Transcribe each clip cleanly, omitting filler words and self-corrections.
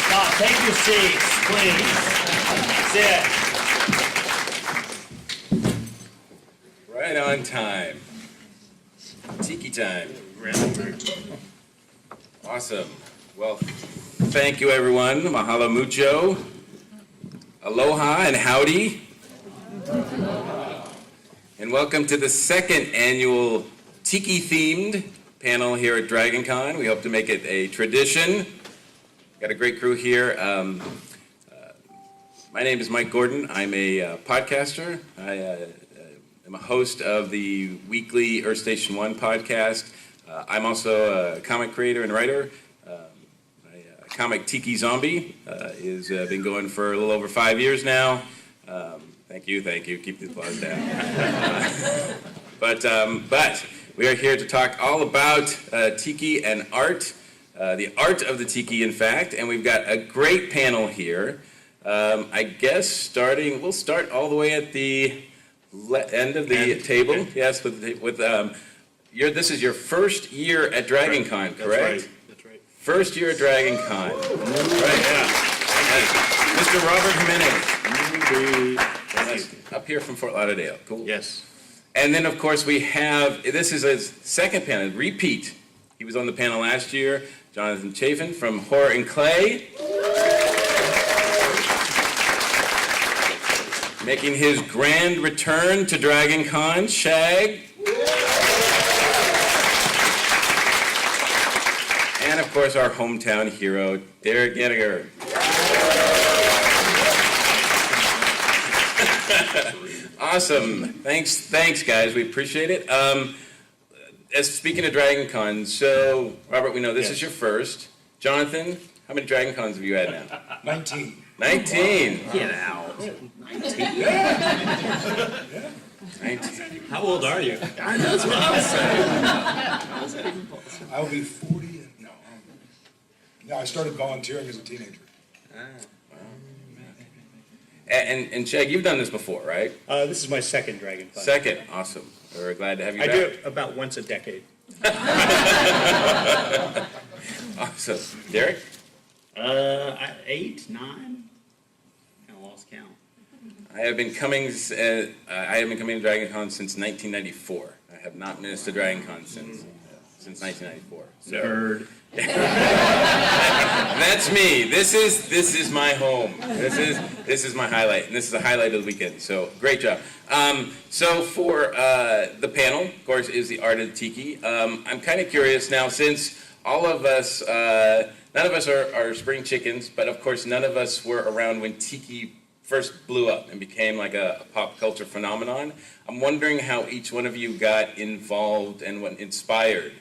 Stop, take your seats, please. Sit. Right on time. Tiki time. Awesome. Well, thank you everyone. Mahalo mucho. Aloha and howdy. And welcome to the second annual Tiki-themed panel here at Dragon Con. We hope to make it a tradition. Got a great crew here. My name is Mike Gordon. I'm a podcaster. I am a host of the weekly Earth Station 1 podcast. I'm also a comic creator and writer. My comic Tiki Zombie has been going for a little over 5 years now. Thank you. Keep the applause down. But we are here to talk all about Tiki and art, the art of the Tiki, in fact. And we've got a great panel here. I guess we'll start all the way at the end of the table. Okay. Yes, this is your first year at Dragon Con, correct? That's right. First year at Dragon Con. Right, yeah. Mr. Robert Jimenez. Up here from Fort Lauderdale. Cool. Yes. And then, of course, we have, this is his second panel, repeat. He was on the panel last year, Jonathan Chaffin from Horror and Clay. Making his grand return to Dragon Con, Shag. And, of course, our hometown hero, Derek Yaniger. Awesome. Thanks, guys. We appreciate it. As speaking of Dragon Con, so, Robert, we know this is your first. Jonathan, how many Dragon Cons have you had now? 19. 19. Get out. 19. How old are you? I know, that's what I was saying. I'll be 40. No, I started volunteering as a teenager. And Shag, you've done this before, right? This is my second Dragon Con. Second. Awesome. We're glad to have you I back. do it about once a decade. Awesome. Derek? 8, 9? I lost count. I have been coming to Dragon Con since 1994. I have not missed a Dragon Con since 1994. So. Nerd. That's me. This is my home. This is my highlight, and this is the highlight of the weekend. So great job. So for the panel, of course, is the art of Tiki. I'm kind of curious now, since all of us, none of us are spring chickens, but of course none of us were around when Tiki first blew up and became like a pop culture phenomenon. I'm wondering how each one of you got involved and what inspired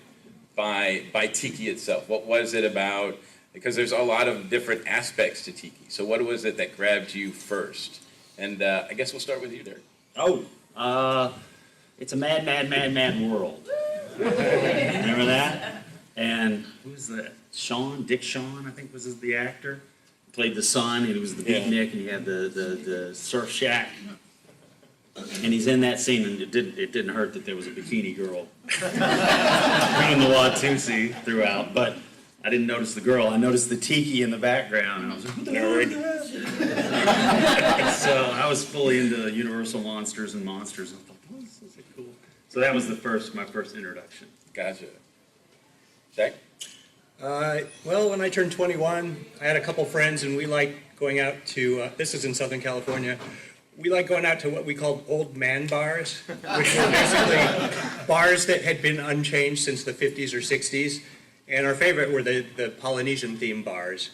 by Tiki itself. What was it about? Because there's a lot of different aspects to Tiki. So what was it that grabbed you first? And I guess we'll start with you, Derek. It's a mad world. Remember that? And who was that? Dick Shawn, I think was the actor. Played the son, and he was the beatnik, and he had the surf shack. And he's in that scene, and it didn't hurt that there was a bikini girl doing the Watusi throughout, but I didn't notice the girl. I noticed the Tiki in the background, and I was like, nerd. So I was fully into Universal Monsters and Monsters. I thought, oh, this is cool. So that was my first introduction. Gotcha. Jack? Well, when I turned 21, I had a couple friends, and we liked going out to, this is in Southern California, we like going out to what we called old man bars, which were basically bars that had been unchanged since the 50s or 60s. And our favorite were the Polynesian themed bars,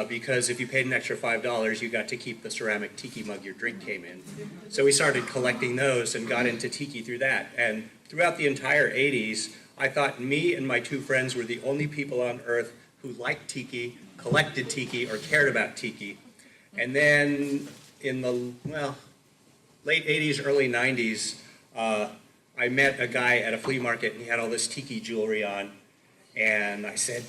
because if you paid an extra $5, you got to keep the ceramic tiki mug your drink came in. So we started collecting those and got into Tiki through that. And throughout the entire 80s, I thought me and my two friends were the only people on earth who liked Tiki, collected Tiki, or cared about Tiki. And then in the, late 80s, early 90s, I met a guy at a flea market, and he had all this Tiki jewelry on. And I said,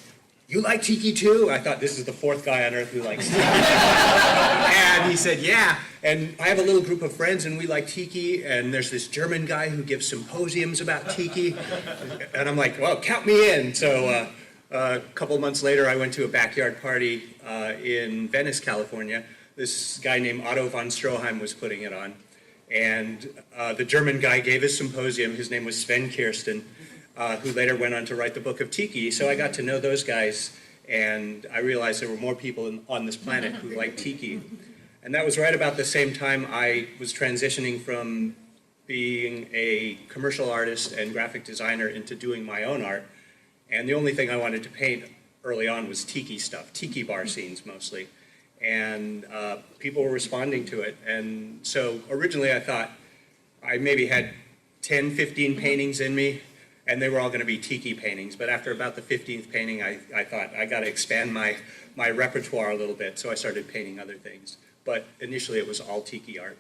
"You like Tiki too?" I thought, this is the fourth guy on earth who likes Tiki. And he said, "Yeah." And I have a little group of friends, and we like Tiki, and there's this German guy who gives symposiums about Tiki. And I'm like, well, count me in. So a couple months later, I went to a backyard party in Venice, California. This guy named Otto von Stroheim was putting it on. And the German guy gave his symposium. His name was Sven Kirsten, who later went on to write the book of Tiki. So I got to know those guys, and I realized there were more people on this planet who liked Tiki. And that was right about the same time I was transitioning from being a commercial artist and graphic designer into doing my own art. And the only thing I wanted to paint early on was Tiki stuff, Tiki bar scenes mostly. And people were responding to it. And so originally I thought I maybe had 10, 15 paintings in me, and they were all going to be Tiki paintings. But after about the 15th painting, I thought I got to expand my repertoire a little bit. So I started painting other things. But initially it was all Tiki art.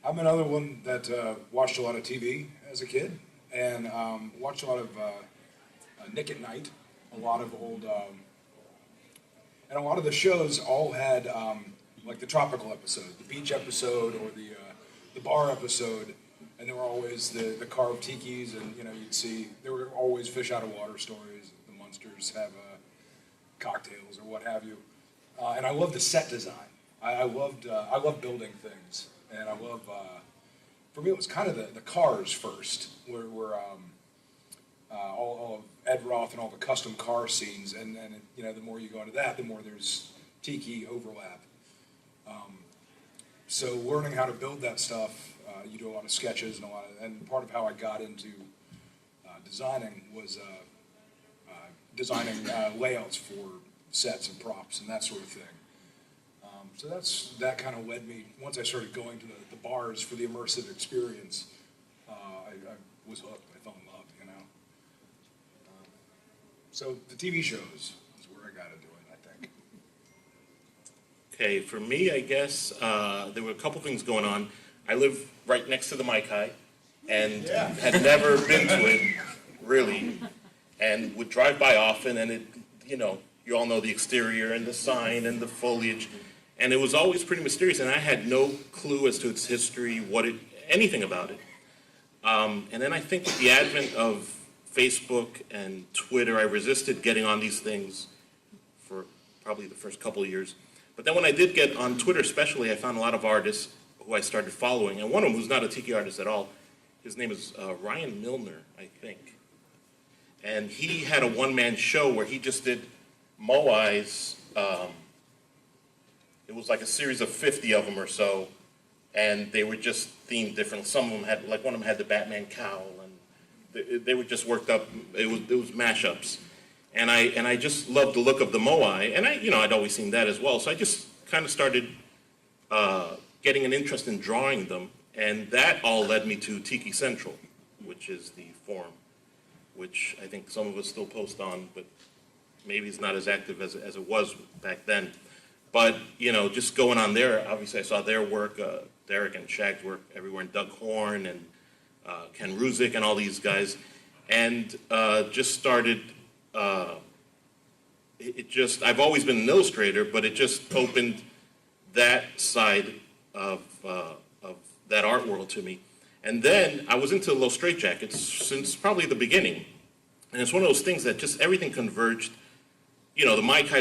I'm another one that watched a lot of TV as a kid, and watched a lot of Nick at Night, a lot of old, and a lot of the shows all had like the tropical episode, the beach episode, or the bar episode, and there were always the carved tikis, and you'd see there were always fish out of water stories. The Munsters have cocktails or what have you, and I love the set design. I love building things, and I love. For me, it was kind of the cars first, where all of Ed Roth and all the custom car scenes, and then the more you go into that, the more there's Tiki overlap. So learning how to build that stuff, you do a lot of sketches and part of how I got into designing was designing layouts for sets and props and that sort of thing. So that kind of led me, once I started going to the bars for the immersive experience, I was hooked. I fell in love, So the TV shows is where I got into it, I think. Okay, for me, I guess there were a couple things going on. I live right next to the Maikai and had never been to it, really, and would drive by often, and you all know the exterior and the sign and the foliage, and it was always pretty mysterious, and I had no clue as to its history, anything about it. And then I think with the advent of Facebook and Twitter, I resisted getting on these things for probably the first couple of years. But then when I did get on Twitter especially, I found a lot of artists who I started following, and one of them who's not a Tiki artist at all, his name is Ryan Milner, I think. And he had a one-man show where he just did moais. It was like a series of 50 of them or so, and they were just themed different. Some of them had, like one of them had the Batman cowl, and they were just worked up. It was mashups, and I just loved the look of the moai, and I'd always seen that as well. So I just kind of started getting an interest in drawing them, and that all led me to Tiki Central, which is the forum, which I think some of us still post on, but maybe it's not as active as it was back then. But, just going on there, obviously I saw their work, Derek and Shag's work everywhere, and Doug Horn and Ken Ruzick and all these guys, and just started, I've always been an illustrator, but it just opened that side of that art world to me. And then I was into low straitjackets since probably the beginning. And it's one of those things that just everything converged. The Maikai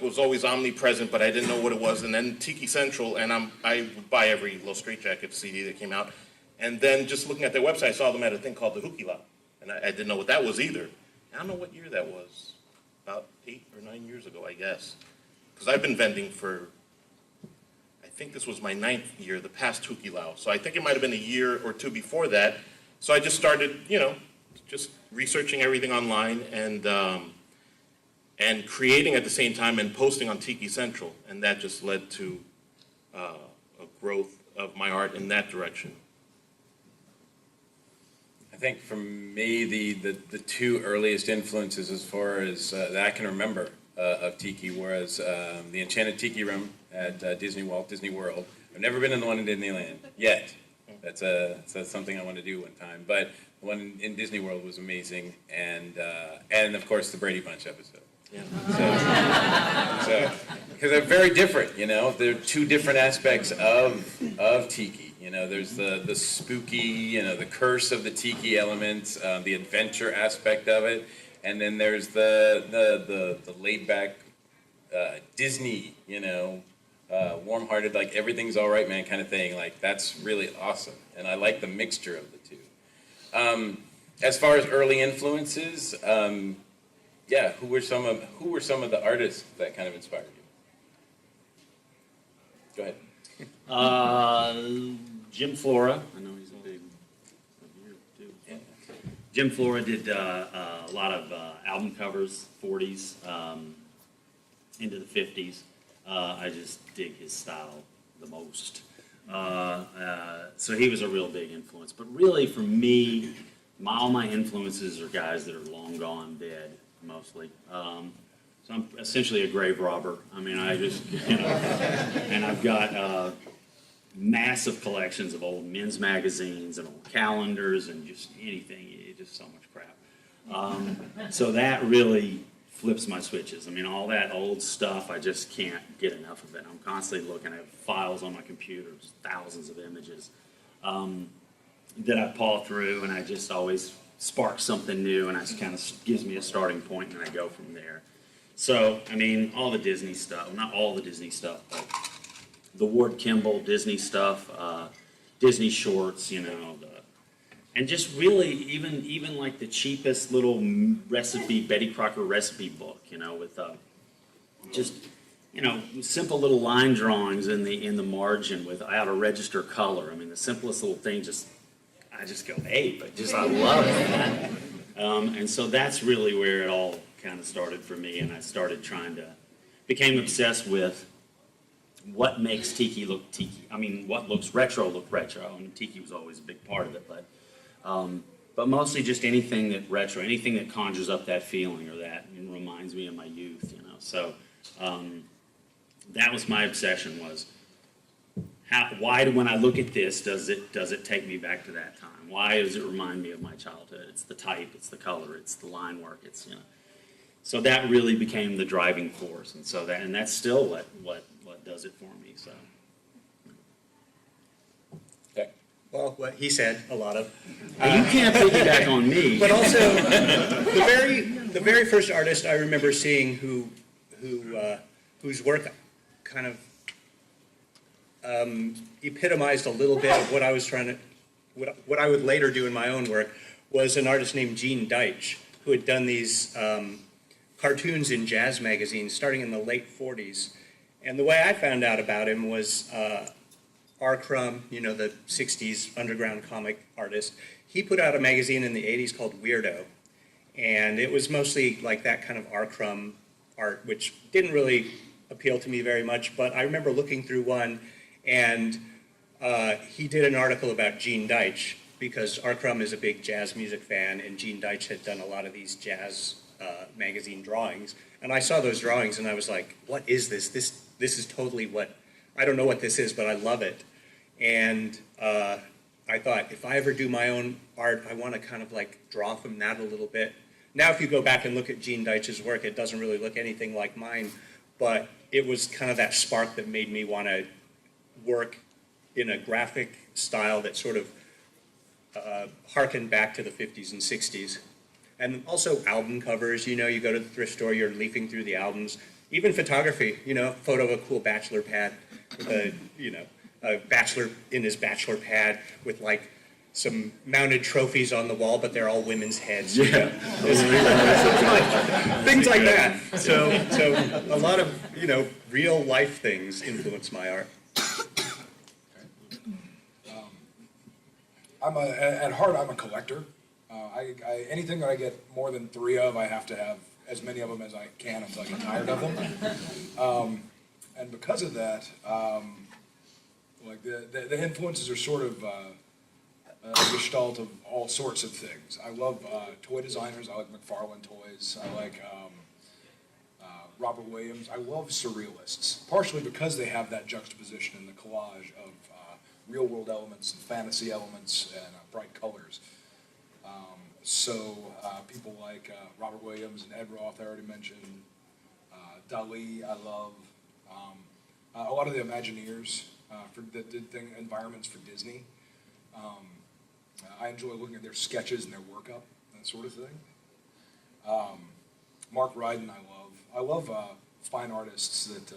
was always omnipresent, but I didn't know what it was. And then Tiki Central, and I would buy every Low Straitjacket CD that came out. And then just looking at their website, I saw them at a thing called the Hukila. And I didn't know what that was either. I don't know what year that was. About 8 or 9 years ago, I guess. Because I've been vending for, I think this was my 9th year, the past Hukila. So I think it might have been a year or two before that. So I just started, just researching everything online and creating at the same time and posting on Tiki Central. And that just led to a growth of my art in that direction. I think for me, the two earliest influences as far as that I can remember of Tiki was the Enchanted Tiki Room at Walt Disney World. I've never been in the one in Disneyland yet, That's something I want to do one time. But the one in Disney World was amazing, and of course the Brady Bunch episode. Yeah. So because they're very different, They're two different aspects of Tiki. There's the spooky, the curse of the Tiki element, the adventure aspect of it, and then there's the laid back Disney, warm-hearted, like everything's all right, man, kind of thing. Like that's really awesome, and I like the mixture of the two. As far as early influences, who were some of the artists that kind of inspired you? Go ahead. Jim Flora, I know he's a big here too. Yeah. Jim Flora did a lot of album covers, 40s into the 50s. I just dig his style the most. So he was a real big influence. But really, for me, all my influences are guys that are long gone, dead, mostly. So I'm essentially a grave robber. I mean, I just, and I've got massive collections of old men's magazines and old calendars and just anything, just so much crap. So that really flips my switches. I mean, all that old stuff, I just can't get enough of it. I'm constantly looking at files on my computer, thousands of images that I paw through, and I just always spark something new, and it kind of gives me a starting point, and I go from there. So, I mean, all the Disney stuff, not all the Disney stuff, but the Ward Kimball Disney stuff, Disney shorts, and just really even like the cheapest little recipe, Betty Crocker recipe book, with just simple little line drawings in the margin without a register color. I mean, the simplest little thing, I just go, hey, I love it, man. And so that's really where it all kind of started for me, and I started became obsessed with what makes Tiki look Tiki. I mean, what looks retro look retro. I mean, Tiki was always a big part of it, but mostly just anything that retro, anything that conjures up that feeling or that reminds me of my youth, So that was my obsession, was why when I look at this, does it take me back to that time? Why does it remind me of my childhood? It's the type, it's the color, it's the line work, So that really became the driving force, and that's still what does it for me. So. Okay. Well, what he said, a lot of. You can't piggyback on me. But also, the very first artist I remember seeing whose work kind of epitomized a little bit of what I was what I would later do in my own work, was an artist named Gene Deitch, who had done these cartoons in jazz magazines starting in the late 40s. And the way I found out about him was R. Crumb, the 60s underground comic artist. He put out a magazine in the 80s called Weirdo. And it was mostly like that kind of R. Crumb art, which didn't really appeal to me very much. But I remember looking through one, and he did an article about Gene Deitch, because R. Crumb is a big jazz music fan, and Gene Deitch had done a lot of these jazz magazine drawings. And I saw those drawings, and I was like, what is this? This is totally I don't know what this is, but I love it. And I thought, if I ever do my own art, I want to kind of like draw from that a little bit. Now, if you go back and look at Gene Deitch's work, it doesn't really look anything like mine, but it was kind of that spark that made me want to work in a graphic style that sort of harkened back to the 50s and 60s. And also album covers, you go to the thrift store, you're leafing through the albums. Even photography, photo of a cool bachelor pad, with a bachelor in his bachelor pad with like some mounted trophies on the wall, but they're all women's heads. Yeah. Things like that. So a lot of, real life things influence my art. At heart, I'm a collector. Anything that I get more than 3 of, I have to have as many of them as I can until I get tired of them. And because of that, like the influences are sort of a gestalt of all sorts of things. I love toy designers. I like McFarlane toys. I like Robert Williams. I love surrealists, partially because they have that juxtaposition in the collage of real world elements and fantasy elements and bright colors. People like Robert Williams and Ed Roth, I already mentioned. Dali, I love. A lot of the Imagineers that did environments for Disney. I enjoy looking at their sketches and their workup, that sort of thing. Mark Ryden, I love fine artists that,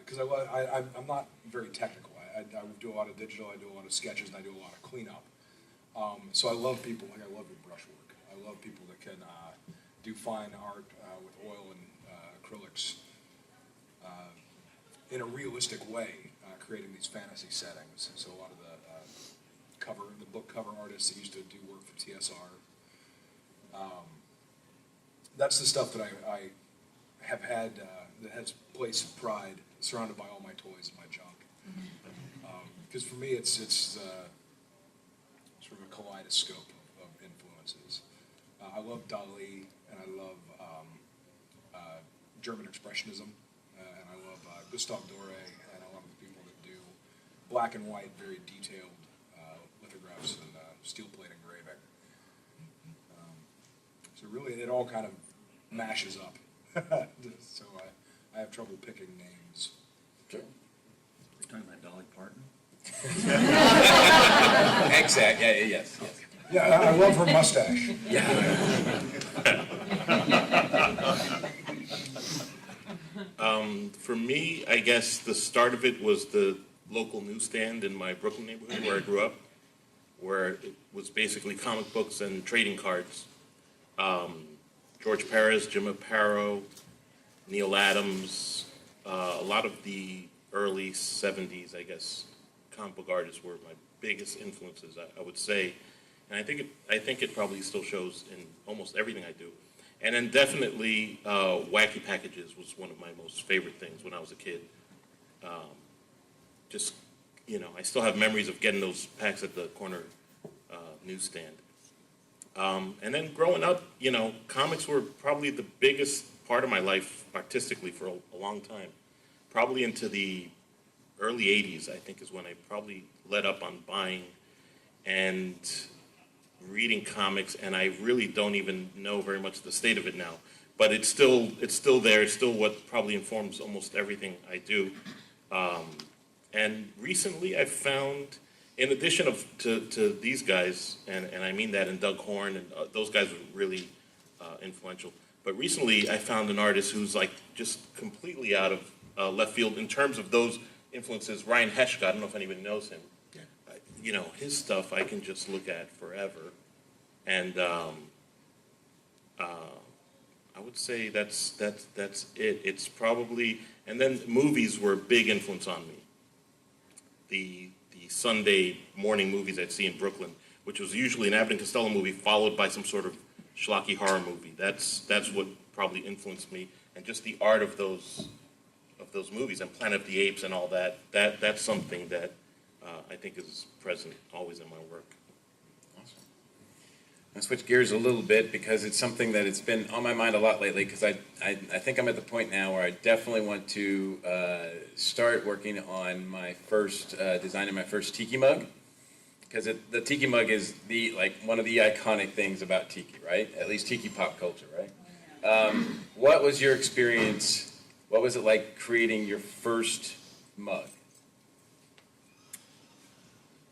because I'm not very technical. I do a lot of digital, I do a lot of sketches, and I do a lot of cleanup. So I love people, like I love your brushwork. I love people that can do fine art with oil and acrylics in a realistic way, creating these fantasy settings. So a lot of the book cover artists that used to do work for TSR. That's the stuff that I have had that has place of pride, surrounded by all my toys and my junk. Because for me, it's sort of a kaleidoscope of influences. I love Dali, and I love German Expressionism, and I love Gustave Doré, and a lot of the people that do black and white, very detailed lithographs and steel plate engraving. So really, it all kind of mashes up. So I have trouble picking names. Sure. You're talking about Dolly Parton? Exactly. Yeah, yes. Yeah, I love her mustache. For me, I guess the start of it was the local newsstand in my Brooklyn neighborhood where I grew up, where it was basically comic books and trading cards. George Perez, Jim Aparo, Neil Adams, a lot of the early 70s, I guess, comic book artists were my biggest influences, I would say. And I think it probably still shows in almost everything I do. And then definitely Wacky Packages was one of my most favorite things when I was a kid. I still have memories of getting those packs at the corner newsstand. And then growing up, comics were probably the biggest part of my life artistically for a long time. Probably into the early 80s, I think, is when I probably let up on buying and reading comics, and I really don't even know very much the state of it now. But it's still there. It's still what probably informs almost everything I do. And recently I've found, in addition to these guys, and I mean that, and Doug Horn, and those guys were really influential. But recently I found an artist who's like just completely out of left field in terms of those influences. Ryan Heshka, I don't know if anybody knows him. Yeah. His stuff I can just look at forever. And I would say that's it. It's probably, and then movies were a big influence on me. The Sunday morning movies I'd see in Brooklyn, which was usually an Abbott and Costello movie followed by some sort of schlocky horror movie. That's what probably influenced me, and just the art of those movies and Planet of the Apes and all that. That's something that I think is present always in my work. Awesome. I'll switch gears a little bit because it's something that it's been on my mind a lot lately, because I think I'm at the point now where I definitely want to start working on my first, designing my first Tiki mug. Because the Tiki mug is one of the iconic things about Tiki, right? At least Tiki pop culture, right? What was your experience? What was it like creating your first mug?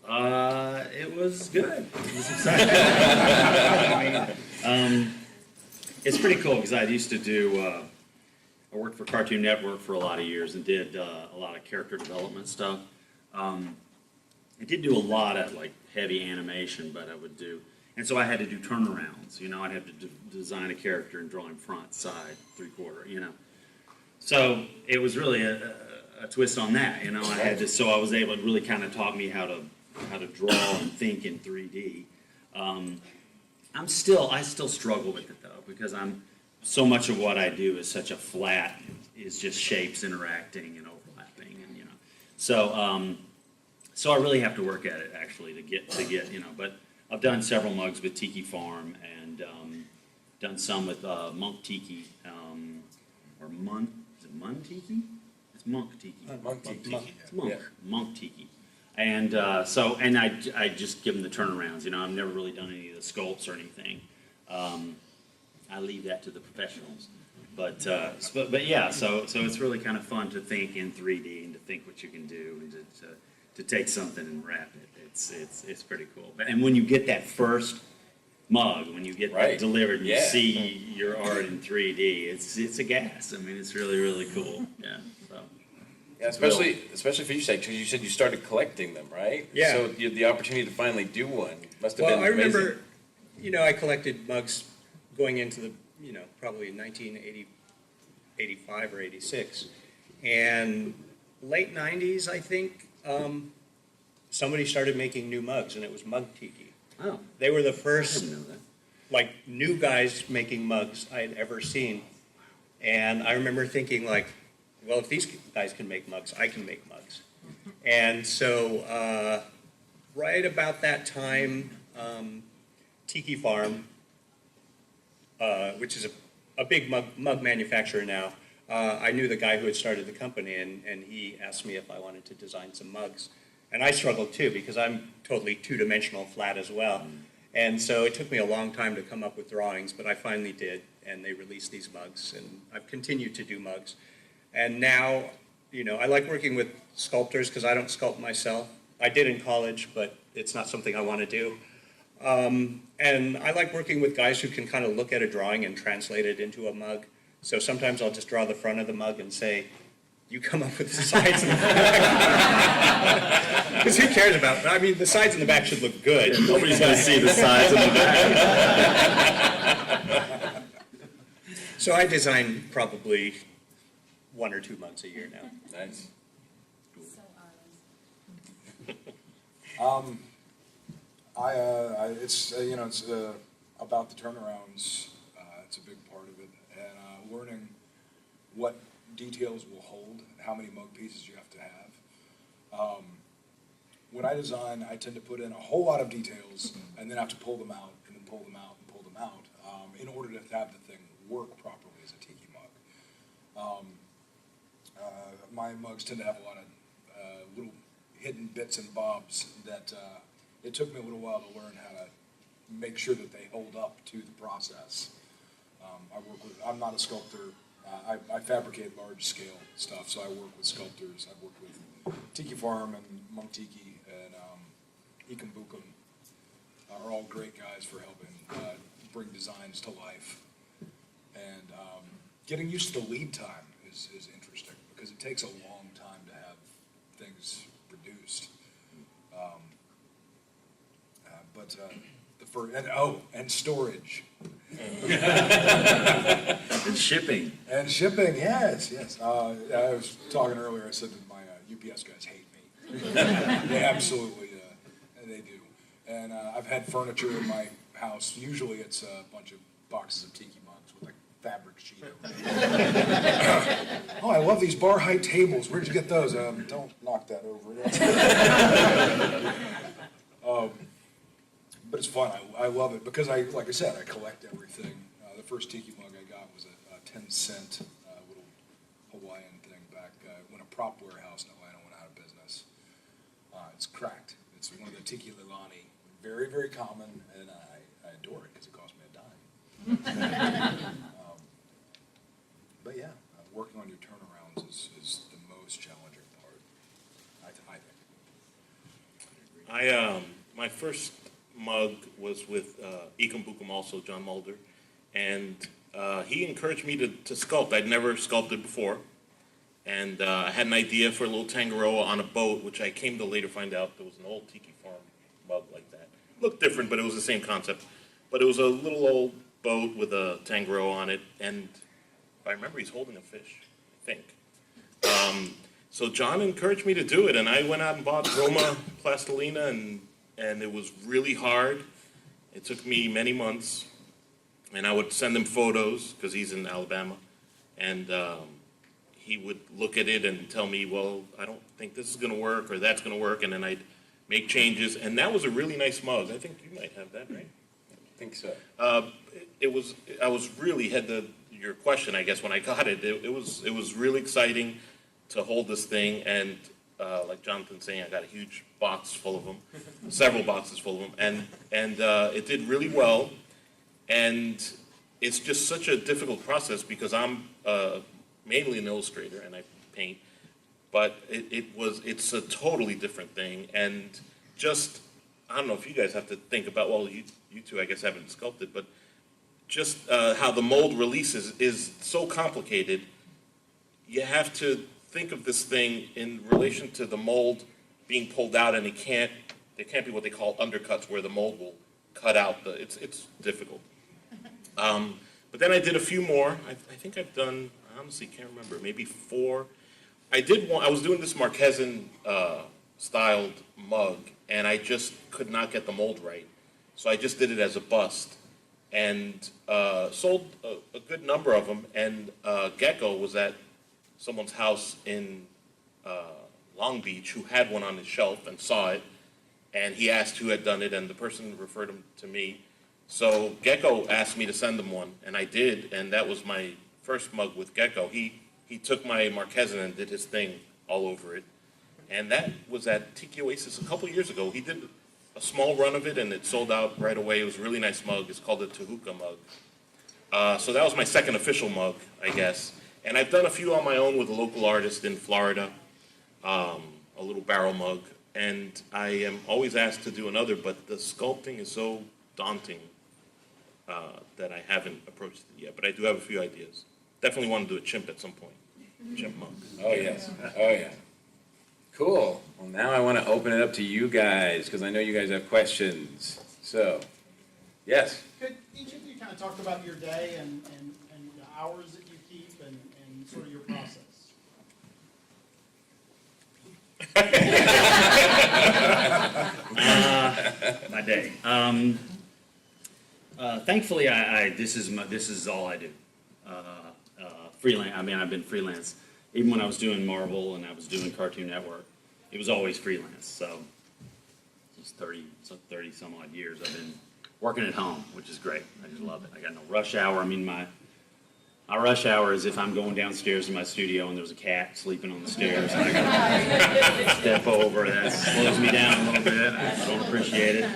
It was good. It was exciting. It's pretty cool because I used to do, I worked for Cartoon Network for a lot of years and did a lot of character development stuff. I did do a lot of heavy animation, but I would do, and so I had to do turnarounds. I'd have to design a character and draw him front, side, 3/4. So it was really a twist on that. I had to, so I was able to really kind of taught me how to draw and think in 3D. I still struggle with it though, because so much of what I do is such a flat, is just shapes interacting and overlapping, and so I really have to work at it actually to get but I've done several mugs with Tiki Farm and done some with Monk Tiki or Mun. Is it Mun Tiki? It's Monk Tiki. Monk Tiki. It's Monk. Yeah. Monk Tiki. And and I just give them the turnarounds. You know, I've never really done any of the sculpts or anything. I leave that to the professionals. But yeah, so it's really kind of fun to think in 3D and to think what you can do and to take something and wrap it. It's pretty cool. And when you get that first mug, when you get that delivered and you see your art in 3D, it's a gas. I mean, it's really, really cool. Yeah. So. Yeah, especially for you, Shag, because you said you started collecting them, right? Yeah. So the opportunity to finally do one must have Well, been I amazing. remember, I collected mugs going into the, probably 1985 or 86. And late 90s, I think, somebody started making new mugs, and it was Mug Tiki. Oh, They were the I first, didn't know that. like, new guys making mugs I had ever seen. And I remember thinking, like, well, if these guys can make mugs, I can make mugs. And so, right about that time, Tiki Farm, which is a big mug manufacturer now, I knew the guy who had started the company, and he asked me if I wanted to design some mugs. And I struggled too, because I'm totally two-dimensional flat as well. And so it took me a long time to come up with drawings, but I finally did, and they released these mugs, and I've continued to do mugs. And now, I like working with sculptors because I don't sculpt myself. I did in college, but it's not something I want to do. And I like working with guys who can kind of look at a drawing and translate it into a mug. So sometimes I'll just draw the front of the mug and say, you come up with the sides and the back. Because who cares about it? I mean, the sides and the back should look good. Nobody's going to see the sides of the back. So I design probably 1 or 2 mugs a year now. Nice. So Arlen. It's about the turnarounds. It's a big part of it, and learning what details will hold and how many mug pieces you have to have. When I design, I tend to put in a whole lot of details and then have to pull them out and then pull them out and pull them out in order to have the thing work properly as a tiki mug. My mugs tend to have a lot of little hidden bits and bobs that it took me a little while to learn how to make sure that they hold up to the process. I'm not a sculptor. I fabricate large scale stuff, so I work with sculptors. I've worked with Tiki Farm and Monk Tiki and Ikan Bukum are all great guys for helping bring designs to life. And getting used to the lead time is interesting because it takes a long time to have things produced. And storage. And shipping. And shipping, yes. I was talking earlier, I said that my UPS guys hate me. They absolutely, they do. And I've had furniture in my house. Usually it's a bunch of boxes of tiki mugs with like fabric sheet over it. Oh, I love these bar height tables. Where'd you get those? Don't knock that over. But it's fun. I love it because like I said, I collect everything. The first tiki mug I got was a 10-cent little Hawaiian thing back when a prop warehouse in Atlanta went out of business. It's cracked. It's one of the tiki lilani. Very, very common, and I adore it because it cost me a dime. But yeah, working on your turnarounds is the most challenging part, I think. My first mug was with Ikan Bukum, also John Mulder, and he encouraged me to sculpt. I'd never sculpted before, and I had an idea for a little Tangaroa on a boat, which I came to later find out there was an old Tiki Farm mug like that. Looked different, but it was the same concept. But it was a little old boat with a Tangaroa on it, and if I remember, he's holding a fish, I think. So John encouraged me to do it, and I went out and bought Roma Plastilina, and it was really hard. It took me many months, and I would send him photos, because he's in Alabama, and he would look at it and tell me, well, I don't think this is going to work, or that's going to work, and then I'd make changes, and that was a really nice mug. I think you might have that, right? I think so. I was really, your question, I guess, when I got it, it was really exciting to hold this thing, and like Jonathan's saying, I got a huge box full of them, several boxes full of them, and it did really well. And it's just such a difficult process because I'm mainly an illustrator and I paint, but it's a totally different thing. And just, I don't know if you guys have to think about, well, you two I guess haven't sculpted, but just how the mold releases is so complicated. You have to think of this thing in relation to the mold being pulled out, and there can't be what they call undercuts where the mold will cut out it's difficult. But then I did a few more. I think I've done, I honestly can't remember, maybe 4. I was doing this Marquesan styled mug, and I just could not get the mold right. So I just did it as a bust, and sold a good number of them. And Gecko was at someone's house in Long Beach who had one on his shelf and saw it, and he asked who had done it, and the person referred him to me. So Gecko asked me to send him one, and I did, and that was my first mug with Gecko. He took my Marquesan and did his thing all over it, and that was at Tiki Oasis a couple years ago. He did a small run of it, and it sold out right away. It was a really nice mug. It's called a Tehuka mug. So that was my second official mug, I guess. And I've done a few on my own with a local artist in Florida, a little barrel mug, and I am always asked to do another, but the sculpting is so daunting that I haven't approached it yet, but I do have a few ideas. Definitely want to do a chimp at some point. Chipmunk. Oh, yes. Oh, yeah. Cool. Well, now I want to open it up to you guys, because I know you guys have questions. So, yes? Could each of you kind of talk about your day and the hours that you keep and sort of your process? My day. Thankfully, this is all I do. Freelance. I mean, I've been freelance even when I was doing Marvel and I was doing Cartoon Network. It was always freelance. So it's 30 some odd years I've been working at home, which is great. I just love it. I got no rush hour. I mean, my rush hour is if I'm going downstairs to my studio and there's a cat sleeping on the stairs and I gotta step over. That slows me down a little bit. I don't appreciate it.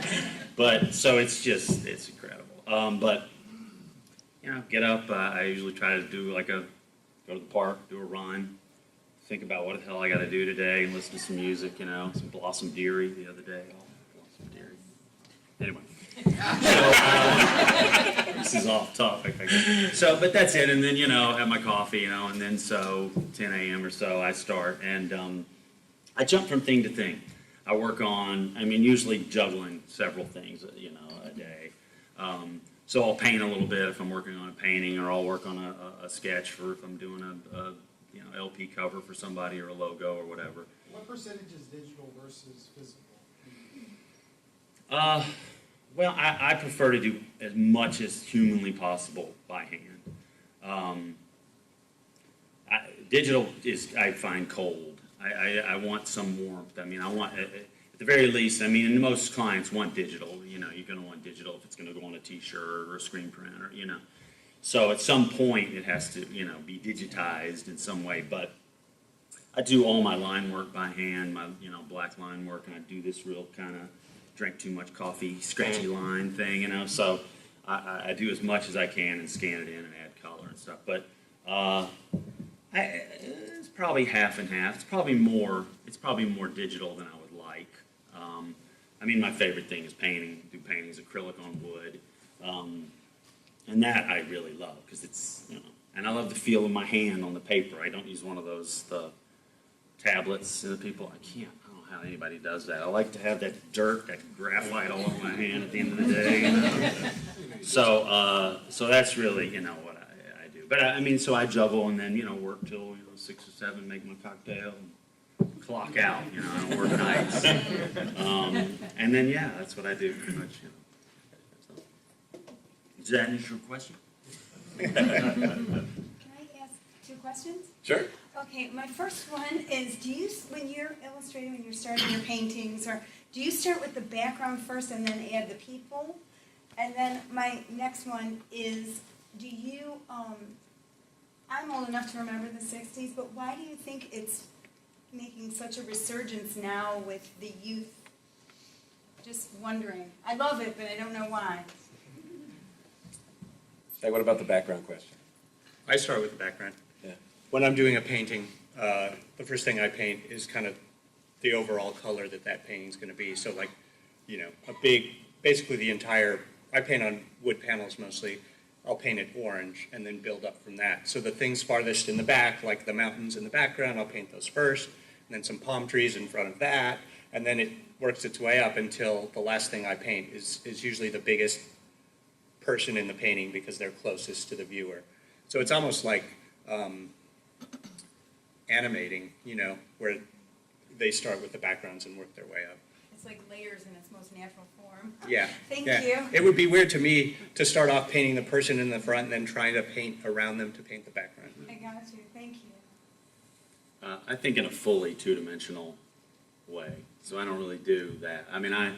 But so it's incredible. But you know, get up. I usually try to do go to the park, do a run, think about what the hell I got to do today, and listen to some music. You know, some Blossom Dearie the other day. Oh, Blossom Dearie. Anyway. So, this is off topic, I guess. So, but that's it, and then, you know, have my coffee, you know, and then so 10 a.m. or so I start, and I jump from thing to thing. I work on, usually juggling several things, you know, a day. So I'll paint a little bit if I'm working on a painting, or I'll work on a sketch for if I'm doing a LP cover for somebody or a logo or whatever. What percentage is digital versus physical? Well, I prefer to do as much as humanly possible by hand. Digital is, I find, cold. I want some warmth. I mean, I want, at the very least, and most clients want digital. You know, you're going to want digital if it's going to go on a T-shirt or a screen print, or, you know. So at some point, it has to, you know, be digitized in some way. But I do all my line work by hand, my, you know, black line work, and I do this real kind of drink too much coffee, scratchy line thing, you know. So I do as much as I can and scan it in and add color and stuff. But it's probably half and half. It's probably more digital than I would like. My favorite thing is painting. Do paintings, acrylic on wood, and that I really love because it's, you know, and I love the feel of my hand on the paper. I don't use one of those the tablets. And the people, I don't know how anybody does that. I like to have that dirt, that graphite all over my hand at the end of the day. You know? So that's really, you know, what I do. But so I juggle and then, you know, work till, you know, 6 or 7, make my cocktail, and clock out. You know, I don't work nights. And then yeah, that's what I do pretty much. You know. So, does that answer your question? Can I ask 2 questions? Sure. Okay, my first one is, when you're illustrating, when you're starting your paintings, or do you start with the background first and then add the people? And then my next one is, I'm old enough to remember the 60s, but why do you think it's making such a resurgence now with the youth? Just wondering. I love it, but I don't know why. Shag, what about the background question? I start with the background. Yeah. When I'm doing a painting, the first thing I paint is kind of the overall color that painting's going to be. So like, basically the entire, I paint on wood panels mostly. I'll paint it orange and then build up from that. So the things farthest in the back, like the mountains in the background, I'll paint those first, and then some palm trees in front of that, and then it works its way up until the last thing I paint is usually the biggest person in the painting because they're closest to the viewer. So it's almost like animating, where they start with the backgrounds and work their way up. It's like layers in its most natural form. Yeah. Thank yeah. you. It would be weird to me to start off painting the person in the front and then trying to paint around them to paint the background. I got you. Thank you. I think in a fully two-dimensional way. So I don't really do that. I mean, I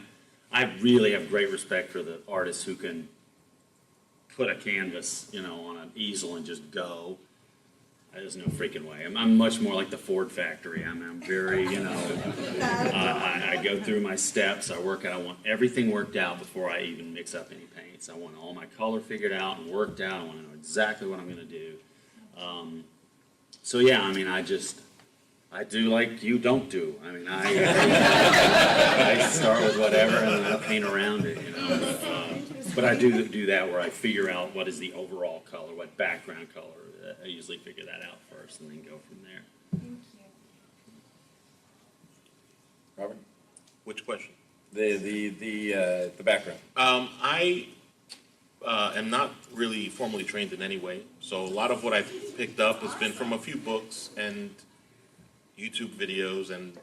really have great respect for the artists who can put a canvas, on an easel and just go. There's no freaking way. I'm much more like the Ford factory. I'm very, I go through my steps. I work out. I want everything worked out before I even mix up any paints. I want all my color figured out and worked out. I want to know exactly what I'm going to do. So yeah, I mean, I do like you don't do. I mean, I start with whatever and then I paint around it, But I do that where I figure out what is the overall color, what background color. I usually figure that out first and then go from there. Thank you. Robert? Which question? The background. I am not really formally trained in any way, so a lot of what I've picked up has been from a few books and YouTube videos and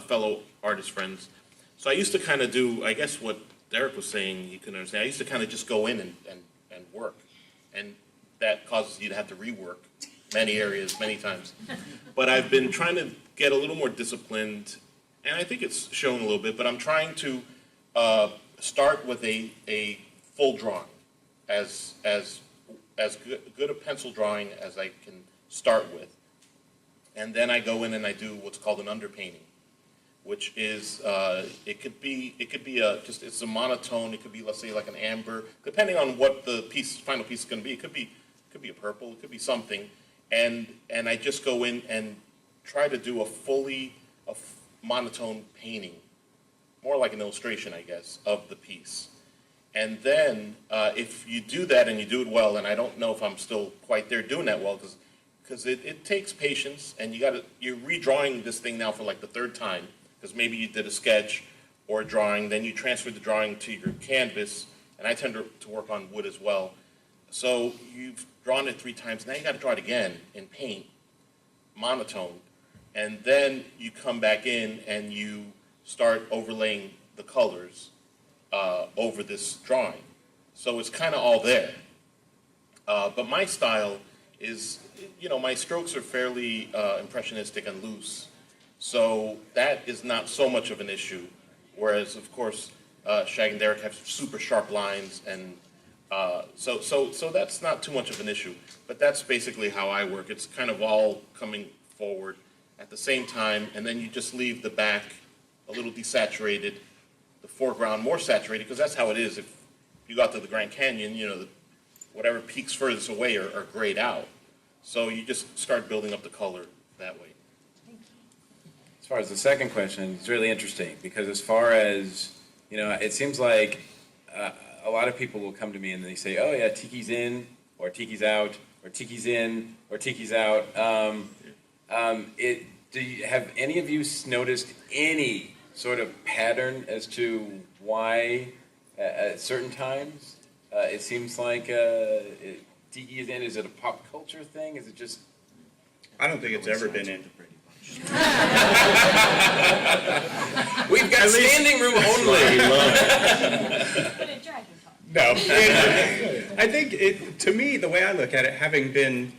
fellow artist friends. So I used to kind of do, I guess what Derek was saying, you can understand. I used to kind of just go in and work, and that causes you to have to rework many areas many times. But I've been trying to get a little more disciplined, and I think it's shown a little bit, but I'm trying to start with a full drawing, as good a pencil drawing as I can start with. And then I go in and I do what's called an underpainting, which is it could be it's a monotone. It could be, let's say, like an amber, depending on what the final piece is going to be. It could be a purple. It could be something, and I just go in and try to do a monotone painting, more like an illustration, I guess, of the piece. And then if you do that and you do it well, and I don't know if I'm still quite there doing that well, because it takes patience, and you're redrawing this thing now for like the third time, because maybe you did a sketch or a drawing, then you transfer the drawing to your canvas, and I tend to work on wood as well. So you've drawn it 3 times, now you got to draw it again in paint, monotone, and then you come back in and you start overlaying the colors over this drawing. So it's kind of all there. But my style is, my strokes are fairly impressionistic and loose. So that is not so much of an issue. Whereas, of course, Shag and Derek have super sharp lines, and so that's not too much of an issue. But that's basically how I work. It's kind of all coming forward at the same time, and then you just leave the back a little desaturated, the foreground more saturated, because that's how it is. If you go out to the Grand Canyon, whatever peaks furthest away are grayed out. So you just start building up the color that way. As far as the second question, it's really interesting because as far as, it seems like a lot of people will come to me and they say, oh yeah, Tiki's in, or Tiki's out, or Tiki's in, or Tiki's out. Have any of you noticed any sort of pattern as to why at certain times it seems like Tiki is in? Is it a pop culture thing? Is it just... I don't think it's ever been in. We've got standing room only. But a dragon talk. No. I think to me, the way I look at it, having been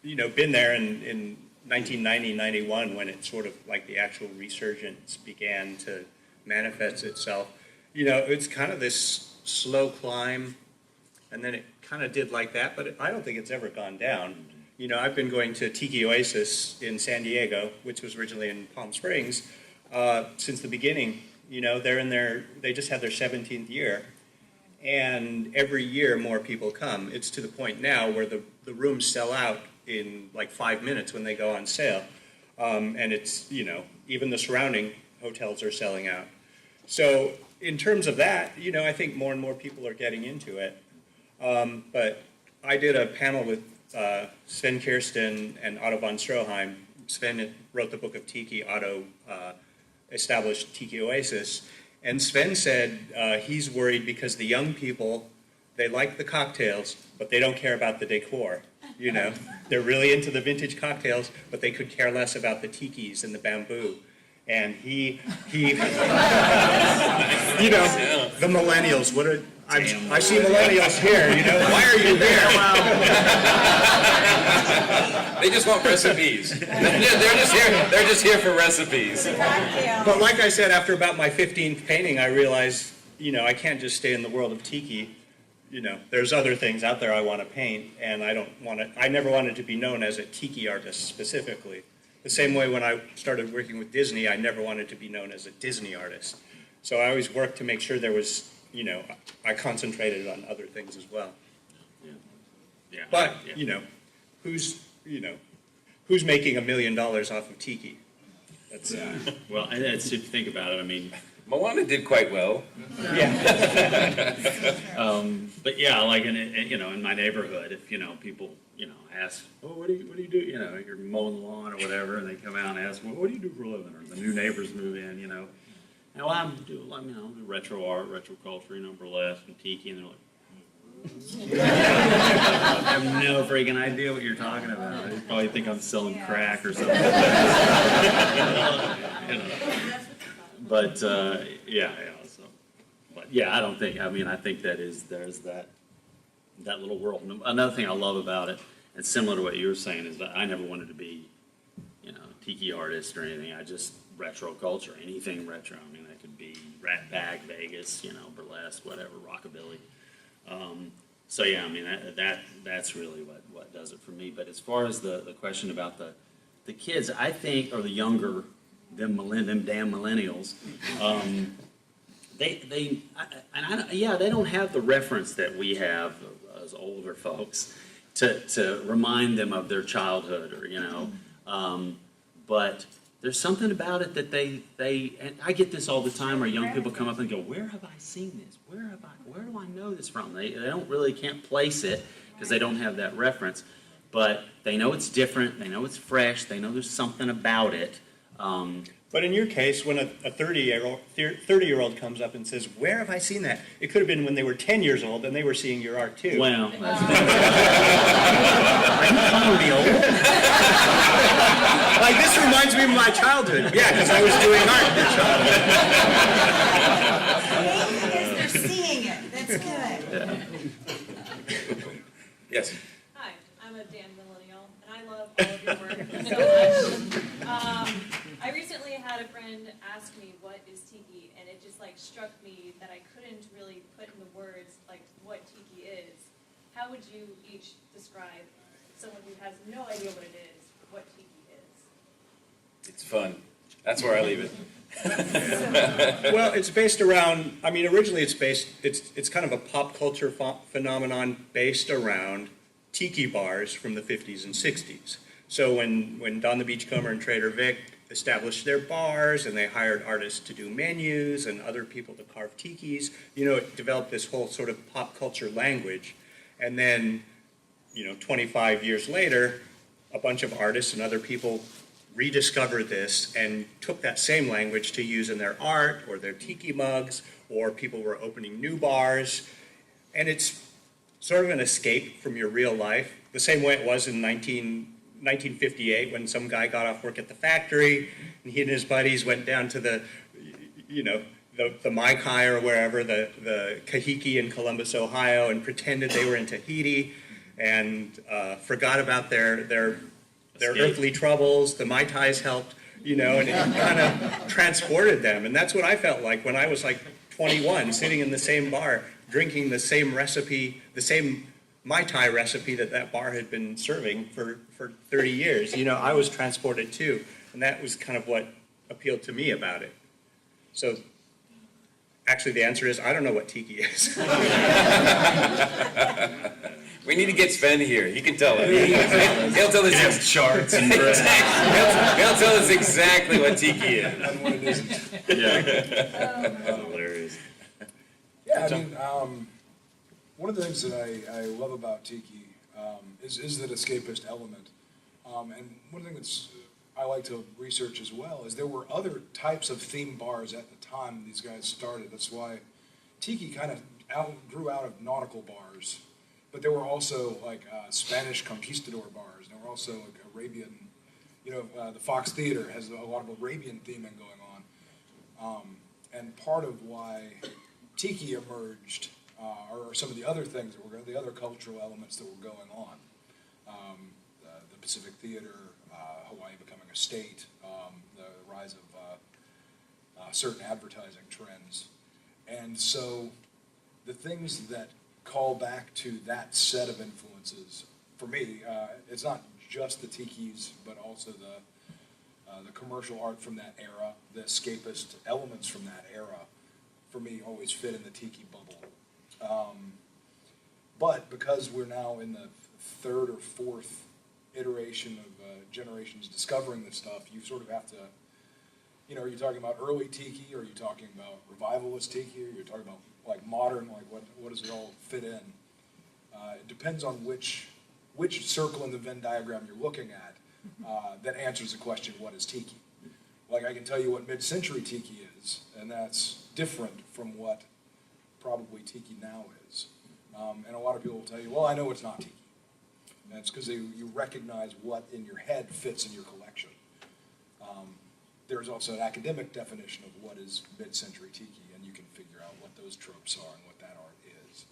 there in 1990, 91, when it sort of like the actual resurgence began to manifest itself, it's kind of this slow climb, and then it kind of did like that, but I don't think it's ever gone down. You know, I've been going to Tiki Oasis in San Diego, which was originally in Palm Springs, since the beginning. You know, they just had their 17th year. And every year more people come. It's to the point now where the rooms sell out in like 5 minutes when they go on sale. And it's, you know, even the surrounding hotels are selling out. So in terms of that, you know, I think more and more people are getting into it. But I did a panel with Sven Kirsten and Otto von Stroheim. Sven wrote the book of Tiki, Otto established Tiki Oasis. And Sven said he's worried because the young people, they like the cocktails, but they don't care about the decor. You know, they're really into the vintage cocktails, but they could care less about the tikis and the bamboo. And he you know, the millennials, I see millennials here, you know, why are you here? They just want recipes. They're just here for recipes. But like I said, after about my 15th painting, I realized, you know, I can't just stay in the world of Tiki. You know, there's other things out there I want to paint, and I never wanted to be known as a Tiki artist specifically. The same way when I started working with Disney, I never wanted to be known as a Disney artist. So I always worked to make sure there was, you know, I concentrated on other things as well. Yeah. But, Yeah. you know, who's making $1 million off of Tiki? That's, Well, and that's, if you think about it, I mean, Moana did quite well. yeah. but yeah, like in my neighborhood, if people ask, oh, what do you do? You know, you're mowing the lawn or whatever, and they come out and ask, well, what do you do for a living? Or the new neighbors move in, you know. And well, I do retro art, retro culture, burlesque and Tiki, and they're like, I have no freaking idea what you're talking about. They probably think I'm selling crack or something. But yeah. So, but yeah, I don't think. I mean, I think there's that little world. Another thing I love about it, and similar to what you were saying, is that I never wanted to be, Tiki artist or anything. I just retro culture, anything retro. I mean, that could be Rat Bag, Vegas, burlesque, whatever, rockabilly. So yeah, I mean that's really what does it for me. But as far as the question about the kids, I think, or the younger, them damn millennials, they don't have the reference that we have as older folks to remind them of their childhood, or but there's something about it that they and I get this all the time where young people come up and go, where have I seen this? Where do I know this from? They can't place it because they don't have that reference, but they know it's different, they know it's fresh, they know there's something about it. But in your case, when a 30-year-old comes up and says, where have I seen that? It could have been when they were 10 years old and they were seeing your art too. Well, are you calling me old? Like, this reminds me of my childhood. Yeah, because I was doing art in childhood. Because they're seeing it. That's good. Yes. Hi, I'm a Dan millennial, and I love all of your work so much. I recently had a friend ask me what is Tiki, and it just struck me that I couldn't really put in the words what Tiki is. How would you each describe someone who has no idea what it is, what Tiki is? It's fun. That's where I leave it. Well, it's based around, originally it's kind of a pop culture phenomenon based around tiki bars from the 50s and 60s. So when Don the Beachcomber and Trader Vic established their bars and they hired artists to do menus and other people to carve tikis, it developed this whole sort of pop culture language. And then, 25 years later, a bunch of artists and other people rediscovered this and took that same language to use in their art or their tiki mugs, or people were opening new bars. And it's sort of an escape from your real life, the same way it was in 1958 when some guy got off work at the factory and he and his buddies went down to the Maikai or wherever, the Kahiki in Columbus, Ohio, and pretended they were in Tahiti and forgot about their earthly troubles. The Mai Tais helped, and it kind of transported them. And that's what I felt like when I was 21, sitting in the same bar, drinking the same recipe, the same my Thai recipe that bar had been serving for 30 years. You know, I was transported too, and that was kind of what appealed to me about it. So actually the answer is I don't know what tiki is. We need to get Sven here. He can tell us. He'll tell us charts and he'll tell us exactly what tiki is. And what it isn't. Yeah. That's hilarious. Yeah, I mean, one of the things that I love about Tiki is that escapist element. And one thing that's I like to research as well is there were other types of theme bars at the time these guys started. That's why Tiki kind of grew out of nautical bars. But there were also like Spanish conquistador bars. There were also like Arabian, you know, the Fox Theater has a lot of Arabian theming going on. And part of why Tiki emerged are some of the other things that were the other cultural elements that were going on. The Pacific Theater, Hawaii becoming a state, the rise of certain advertising trends. And so the things that call back to that set of influences, for me, it's not just the tikis, but also the commercial art from that era, the escapist elements from that era, for me, always fit in the tiki bubble. But because we're now in the third or fourth iteration of generations discovering this stuff, you sort of have to, you know, are you talking about early tiki, or are you talking about revivalist tiki, or you're talking about like modern, like what does it all fit in? It depends on which circle in the Venn diagram you're looking at that answers the question, what is tiki? Like I can tell you what mid-century tiki is, and that's different from what probably tiki now is. And a lot of people will tell you, well, I know it's not tiki. And it's because you recognize what in your head fits in your collection. There's also an academic definition of what is mid-century tiki, and you can figure out what those tropes are and what that art is.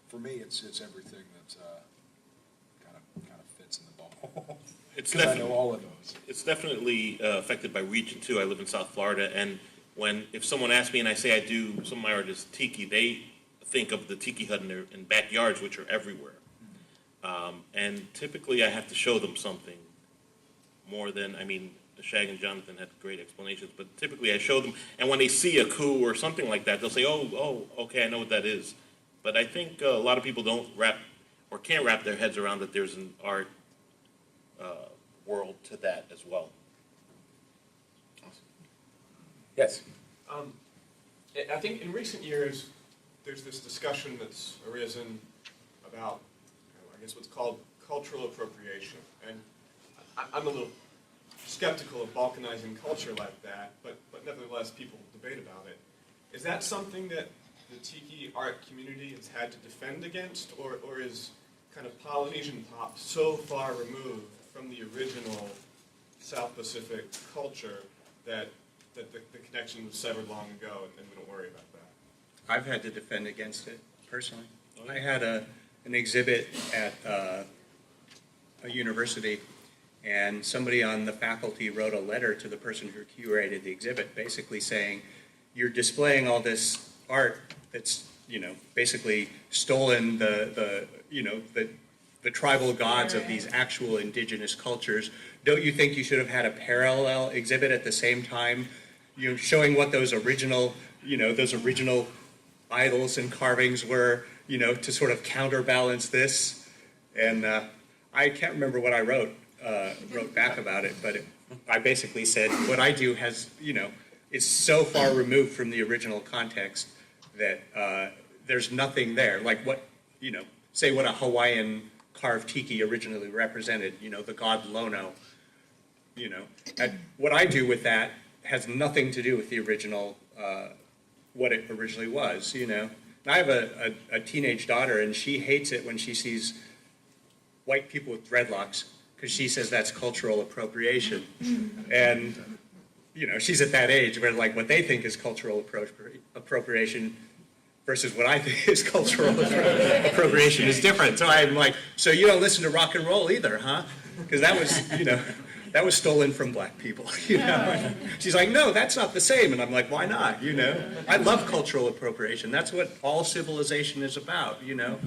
For me, it's everything that kind of fits in the ball. It's I know all of those. It's definitely affected by region too. I live in South Florida, and if someone asks me and I say I do some of my art is tiki, they think of the tiki hut in backyards, which are everywhere. And typically I have to show them something more than, I mean, Shag and Jonathan had great explanations, but typically I show them, and when they see a coup or something like that, they'll say, oh, okay, I know what that is. But I think a lot of people don't wrap or can't wrap their heads around that there's an art world to that as well. Yes. I think in recent years, there's this discussion that's arisen about, I guess, what's called cultural appropriation. And I'm a little skeptical of balkanizing culture like that, but nevertheless, people debate about it. Is that something that the tiki art community has had to defend against, or is kind of Polynesian pop so far removed from the original South Pacific culture that the connection was severed long ago and we don't worry about that? I've had to defend against it personally. I had an exhibit at a university, and somebody on the faculty wrote a letter to the person who curated the exhibit, basically saying, "You're displaying all this art that's, you know, basically stolen the tribal gods of these actual indigenous cultures. Don't you think you should have had a parallel exhibit at the same time, you know, showing what those original idols and carvings were, you know, to sort of counterbalance this?" And I can't remember what I wrote back about it, but I basically said, what I do has, you know, is so far removed from the original context that there's nothing there. Like what, you know, say what a Hawaiian carved tiki originally represented, you know, the god Lono, you know. And what I do with that has nothing to do with the original, what it originally was, you know. And I have a teenage daughter, and she hates it when she sees white people with dreadlocks, because she says that's cultural appropriation. And, you know, she's at that age where, like, what they think is cultural appropriation versus what I think is cultural appropriation is different. So I'm like, so you don't listen to rock and roll either, huh? Because that was, you know, that was stolen from black people, you know. She's like, no, that's not the same. And I'm like, why not, you know? I love cultural appropriation. That's what all civilization is about, you know.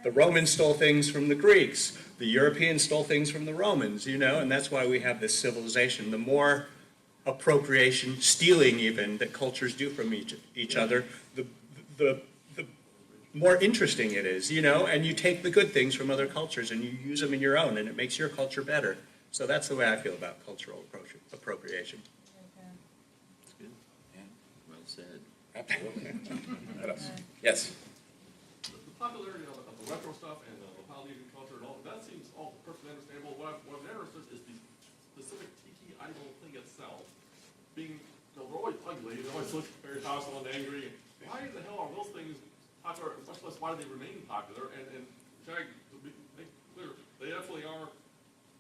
The Romans stole things from the Greeks. The Europeans stole things from the Romans, and that's why we have this civilization. The more appropriation, stealing even, that cultures do from each other, the more interesting it is, and you take the good things from other cultures and you use them in your own, and it makes your culture better. So that's the way I feel about cultural appropriation. That's good. Yeah. Well said. Absolutely. What else? Yes. The popularity of the retro stuff and the Polynesian culture and all that seems all perfectly understandable. What I've never understood is the specific tiki idol thing itself being, they're always ugly, they always look very hostile and angry. Why the hell are those things popular, much less why do they remain popular? And Shag, to make clear, they definitely are.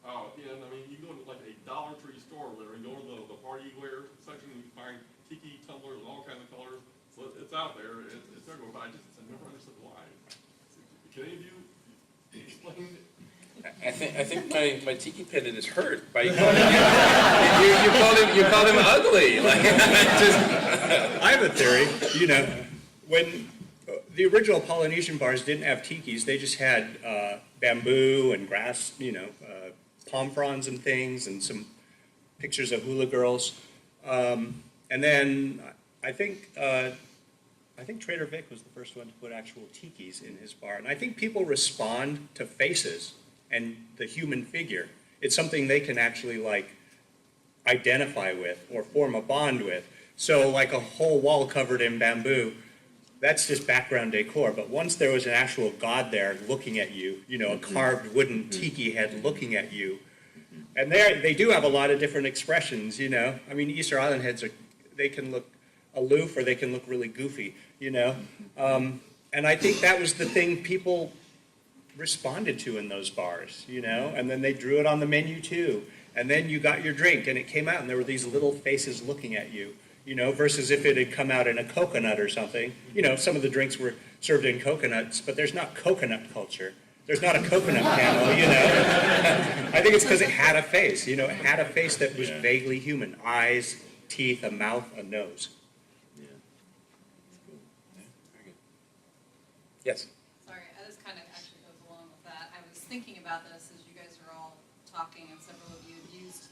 And I mean, you go to like a Dollar Tree store there and go to the party wear section and you find tiki tumblers and all kinds of colors. So it's out there, it's everywhere, but I never understood why. Can any of you explain? I think my tiki pennant is hurt by you called him ugly. Like, I have a theory, when the original Polynesian bars didn't have tikis, they just had bamboo and grass, palm fronds and things, and some pictures of hula girls. And then I think Trader Vic was the first one to put actual tikis in his bar. And I think people respond to faces and the human figure. It's something they can actually identify with or form a bond with. So like a whole wall covered in bamboo, that's just background decor. But once there was an actual god there looking at you, a carved wooden tiki head looking at you, and they do have a lot of different expressions, I mean, Easter Island heads they can look aloof or they can look really goofy, and I think that was the thing people responded to in those bars, and then they drew it on the menu too. And then you got your drink and it came out and there were these little faces looking at you, versus if it had come out in a coconut or something. Some of the drinks were served in coconuts, but there's not coconut culture. There's not a coconut panel, I think it's because it had a face, it had a face that was vaguely human. Eyes, teeth, a mouth, a nose. Yeah. Very good. Yes. Sorry, this kind of actually goes along with that. I was thinking about this as you guys are all talking, and several of you have used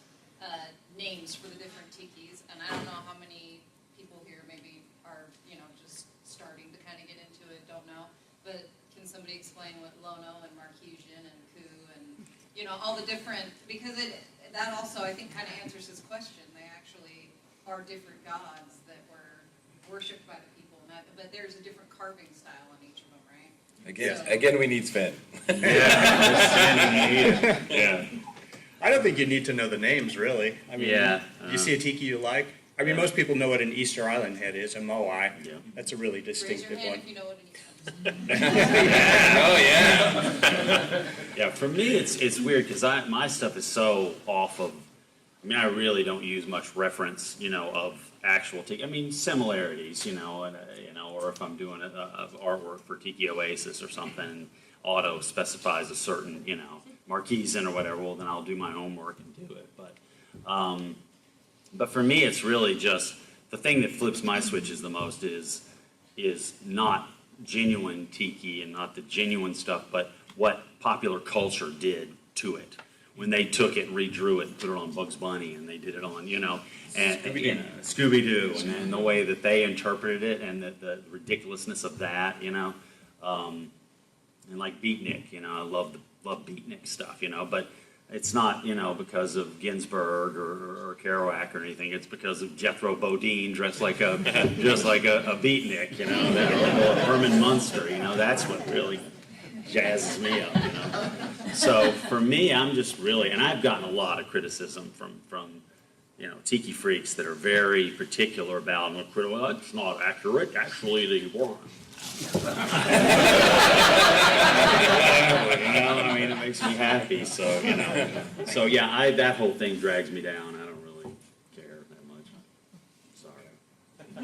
names for the different tikis, and I don't know how many people here maybe are, just starting to kind of get into it, don't know, but can somebody explain what Lono and Marquesian and Ku and, all the different, because that also, I think, kind of answers his question. They actually are different gods that were worshipped by the people, but there's a different carving style on each of them, right? Again, we need Sven. Yeah. I don't think you need to know the names, really. I mean, you see a tiki you like? I mean, most people know what an Easter Island head is, a moai. Yeah. That's a really Raise distinctive your hand one. if you know what it is. Oh yeah. Yeah, for me, it's weird because my stuff is so off of. I mean, I really don't use much reference, of actual tiki. I mean, similarities, and or if I'm doing artwork for Tiki Oasis or something, auto specifies a certain, Marquesan or whatever. Well, then I'll do my homework and do it. But for me, it's really just the thing that flips my switches the most is not genuine tiki and not the genuine stuff, but what popular culture did to it when they took it, redrew it, and put it on Bugs Bunny, and they did it on, and Scooby-Doo, and the way that they interpreted it, and the ridiculousness of that, and like Beatnik, I love Beatnik stuff, but it's not, because of Ginsberg or Kerouac or anything. It's because of Jethro Bodine dressed like a beatnik, or Herman Munster. That's what really jazzes me up. So for me, I'm just really, and I've gotten a lot of criticism from tiki freaks that are very particular about, well, it's not accurate. Actually, they were. I mean, it makes me happy. So yeah, that whole thing drags me down. I don't really care that much. Sorry.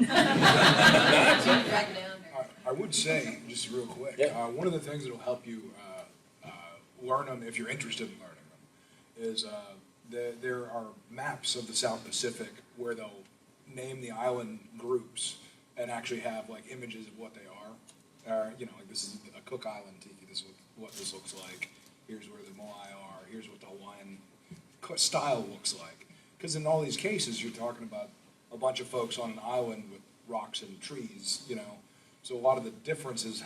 Drag it down there. I would say, just real quick, one of the things that will help you learn them if you're interested in learning them is there are maps of the South Pacific where they'll name the island groups and actually have like images of what they are. you know, like this is a Cook Island tiki. This is what this looks like. Here's where the moai are. Here's what the Hawaiian style looks like. Because in all these cases, you're talking about a bunch of folks on an island with rocks and trees, you know. So a lot of the difference is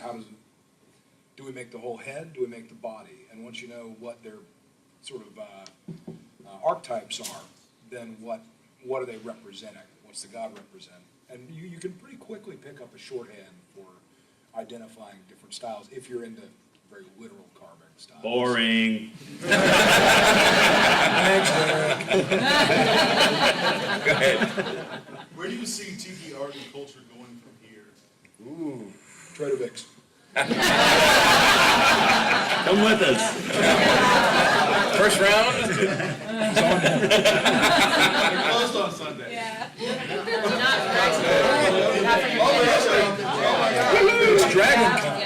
do we make the whole head? Do we make the body? And once you know what their sort of archetypes are, then what are they representing? What's the god represent? And you can pretty quickly pick up a shorthand for identifying different styles if you're into very literal carving styles. Boring. Thanks, Derek. Go ahead. Where do you see tiki art and culture going from here? Ooh. Trader Vic's. Come with us. First round. They're closed on Sunday. Yeah. It's Dragon Con.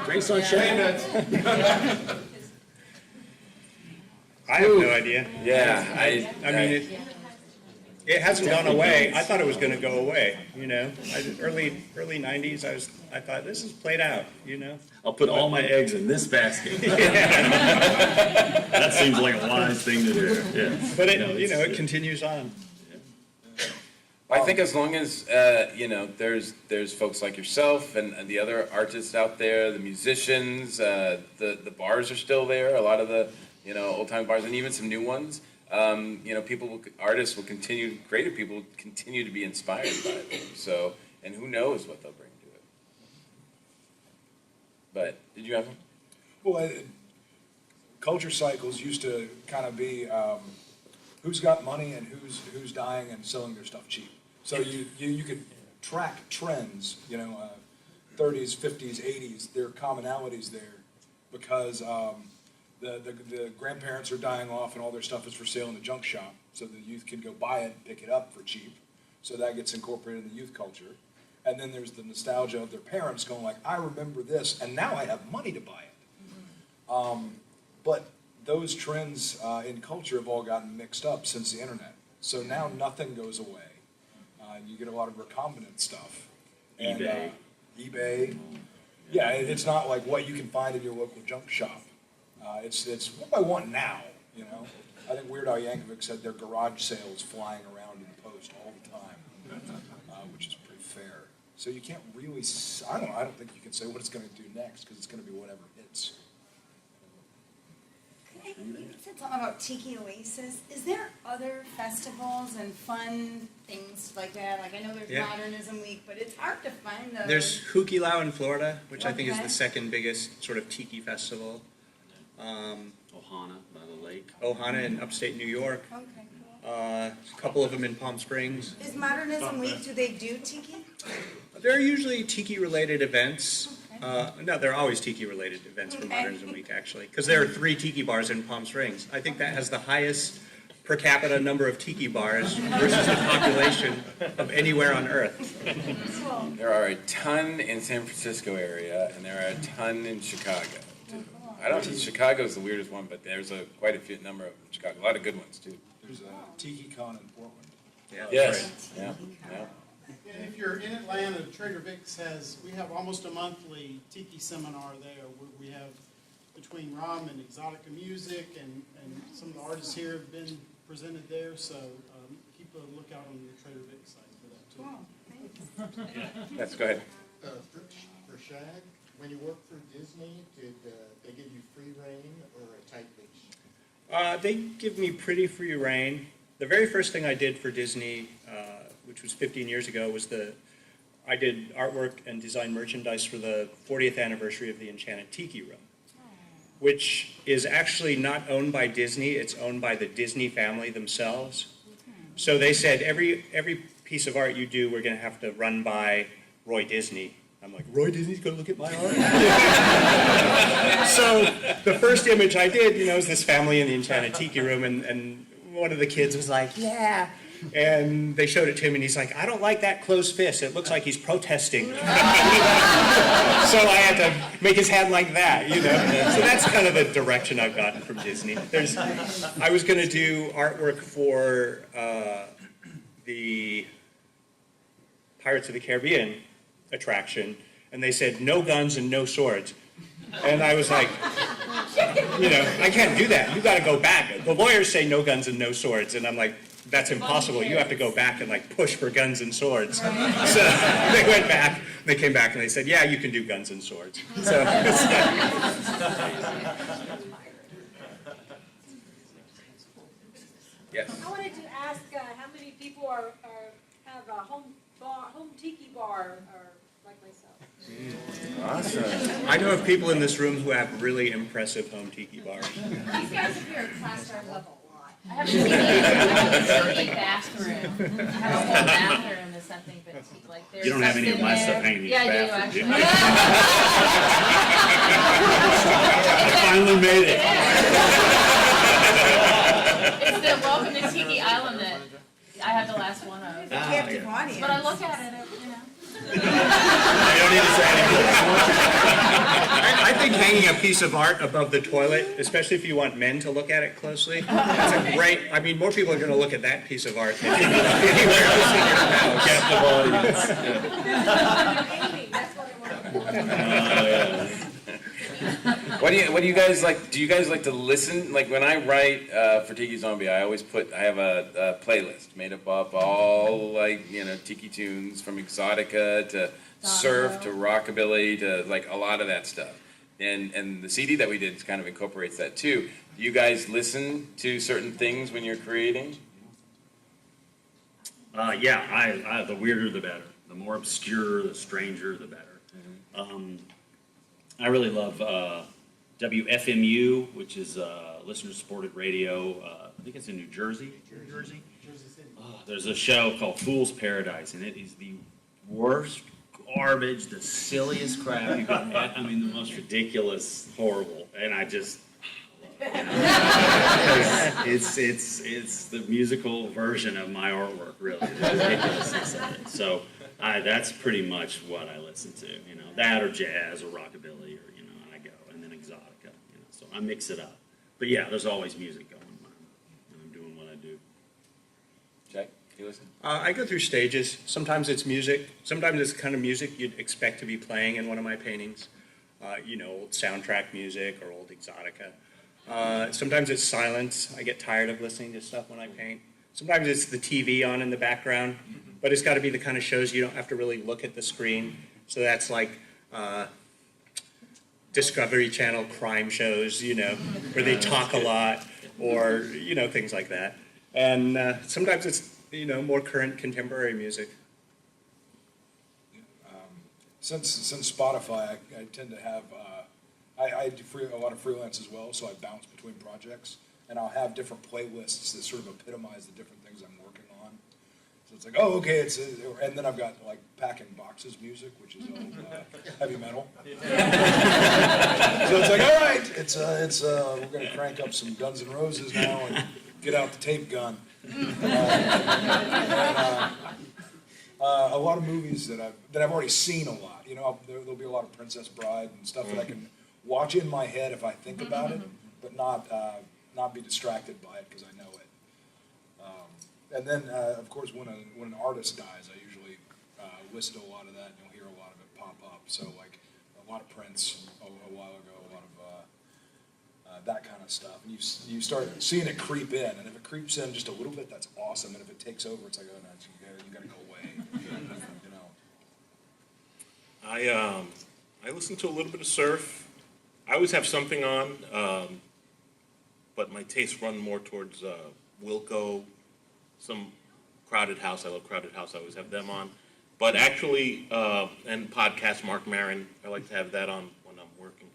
Drinks on Shag? I have no idea. Yeah, I mean, it hasn't gone away. I thought it was going to go away, you know. Early 90s, I thought this is played out, you know. I'll put all my eggs in this basket. That seems like a wise thing to do. Yeah. But No, you know, it's it continues on. I think as long as you know, there's folks like yourself and the other artists out there, the musicians, the bars are still there. A lot of the old time bars and even some new ones. Artists will continue, creative people will continue to be inspired by them. So, and who knows what they'll bring to it. But did you have one? Well, culture cycles used to kind of be who's got money and who's dying and selling their stuff cheap. So you could track trends, 30s, 50s, 80s. There are commonalities there because the grandparents are dying off and all their stuff is for sale in the junk shop. So the youth can go buy it and pick it up for cheap. So that gets incorporated in the youth culture. And then there's the nostalgia of their parents going like, I remember this, and now I have money to buy it. But those trends in culture have all gotten mixed up since the internet. So now nothing goes away. You get a lot of recombinant stuff. And, eBay. eBay. Yeah, it's not like what you can find in your local junk shop. It's what do I want now, I think Weird Al Yankovic said their garage sales flying around in the post all the time, which is pretty fair. So you can't really, I don't think you can say what it's going to do next because it's going to be whatever hits. You said something about Tiki Oasis. Is there other festivals and fun things like that? Like I know there's Modernism Week, but it's hard to find those. There's Hukilau in Florida, which I think is Okay. the second biggest sort of tiki festival. Ohana by the lake. Ohana in upstate New York. Okay, cool. A couple of them in Palm Springs. Is Modernism Week, do they do Tiki? They're usually tiki-related events. Okay. No, they're always tiki-related events for Okay. Modernism Week, actually, because there are 3 tiki bars in Palm Springs. I think that has the highest per capita number of tiki bars versus the population of anywhere on Earth. Cool. There are a ton in San Francisco area, and there are a ton in Chicago. Too. I don't think Chicago's the weirdest one, but there's quite a few number of them in Chicago. A lot of good ones too. There's a Tiki Con in Portland. Yeah, Yes. Yeah. And if you're in Atlanta, Trader Vic's we have almost a monthly Tiki seminar there where we have between Ram and Exotica Music and some of the artists here have been presented there, so keep a lookout on your Trader Vic site for that too. Cool, thanks. Yes. Go ahead. For Shag, when you worked for Disney, did they give you free reign or a tight leash? They give me pretty free reign. The very first thing I did for Disney, which was 15 years ago, was I did artwork and designed merchandise for the 40th anniversary of the Enchanted Tiki Room, which is actually not owned by Disney, it's owned by the Disney family themselves. So they said, every piece of art you do, we're gonna have to run by Roy Disney. I'm like, Roy Disney's gonna look at my art? So the first image I did, is this family in the Enchanted Tiki Room, and one of the kids was like, yeah. And they showed it to him, and he's like, I don't like that closed fist. It looks like he's protesting. So I had to make his hand like that, So that's kind of the direction I've gotten from Disney. I was going to do artwork for the Pirates of the Caribbean attraction, and they said, no guns and no swords. And I was like, I can't do that. You got to go back. The lawyers say no guns and no swords, and I'm like, that's impossible. You have to go back and like push for guns and swords. So they went back. They came back and they said, yeah, you can do guns and swords. So. Yes. I wanted to ask how many people have a home tiki bar, or like myself. Awesome. I know of people in this room who have really impressive home tiki bars. These guys up here are class star level. I have a tiki bathroom. I have a whole bathroom or something, but like there's You don't have any of my something stuff there. hanging in Yeah, your I do bathroom, actually. I finally made it. It's the Welcome to Tiki Island that I have the last one of. Captive audience. But I look at it, You don't need to say anything. I think hanging a piece of art above the toilet, especially if you want men to look at it closely, that's a great, I mean, more people are going to look at that piece of art than anywhere else in your house. Captive audience. That's what I want. What do you guys like? Do you guys like to listen? Like when I write for Tiki Zombie, I have a playlist made up of all Tiki tunes from exotica to surf to rockabilly to like a lot of that stuff. And the CD that we did kind of incorporates that too. Do you guys listen to certain things when you're creating? Yeah, the weirder the better. The more obscure, the stranger, the better. I really love WFMU, which is listener-supported radio. I think it's in New Jersey. Jersey City. There's a show called Fool's Paradise, and it is the worst garbage, the silliest crap you've ever had. I mean, the most ridiculous, horrible, and I just love it. It's the musical version of my artwork, really. The ridiculousness of it. So that's pretty much what I listen to. That or jazz or rockabilly, or and I go, and then exotica. So I mix it up. But yeah, there's always music going when I'm doing what I do. Jack, you listen? I go through stages. Sometimes it's music. Sometimes it's the kind of music you'd expect to be playing in one of my paintings. Old soundtrack music or old exotica. Sometimes it's silence. I get tired of listening to stuff when I paint. Sometimes it's the TV on in the background, but it's got to be the kind of shows you don't have to really look at the screen. So that's like Discovery Channel crime shows, where they talk a lot, or things like that. And sometimes it's more current contemporary music. Since Spotify, I tend to have I do a lot of freelance as well, so I bounce between projects, and I'll have different playlists that sort of epitomize the different things I'm working on. So it's like, oh, okay, and then I've got like Packing Boxes music, which is old heavy metal. So it's like, all right, we're gonna crank up some Guns N' Roses now and get out the tape gun. A lot of movies that I've already seen a lot. There'll be a lot of Princess Bride and stuff that I can watch in my head if I think about it, but not be distracted by it because I know it. And then, of course, when an artist dies, I usually listen to a lot of that, and you'll hear a lot of it pop up. So, like a lot of Prince a while ago, a lot of that kind of stuff. And you start seeing it creep in, and if it creeps in just a little bit, that's awesome. And if it takes over, it's like, oh no, you gotta go away. I listen to a little bit of surf. I always have something on, but my tastes run more towards Wilco, some Crowded House. I love Crowded House. I always have them on. But actually, and podcast, Mark Maron, I like to have that on when I'm working.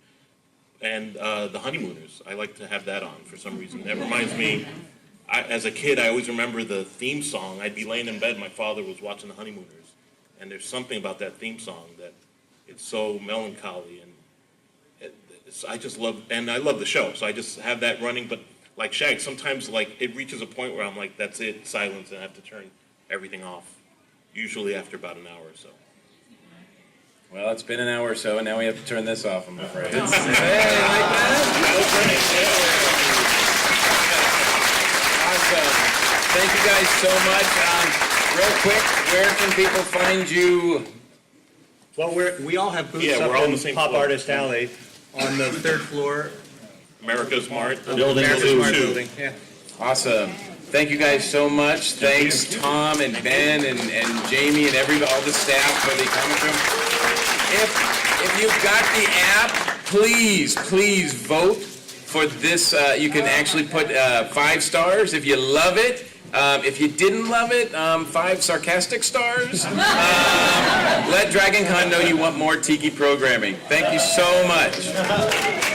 And The Honeymooners, I like to have that on for some reason. That reminds me, as a kid, I always remember the theme song. I'd be laying in bed, my father was watching The Honeymooners. And there's something about that theme song that it's so melancholy. And I just love, and I love the show. So I just have that running. But like Shag, sometimes like it reaches a point where I'm like, that's it, silence, and I have to turn everything off. Usually after about an hour or so. Well, it's been an hour or so, and now we have to turn this off, I'm afraid. Hey, like that? Awesome. Thank you guys so much. Real quick, where can people find you Well, we all have booths Yeah, we're up all on in the same Pop floor. Artist Alley on the third floor America's Mart. of the Building America's two. Mart building. Yeah. Awesome. Thank you guys so much. Thanks, Tom and Ben and Jamie and all the staff for the comic room. If you've got the app, please vote for this. You can actually put 5 stars if you love it. If you didn't love it, 5 sarcastic stars. Let DragonCon know you want more Tiki programming. Thank you so much.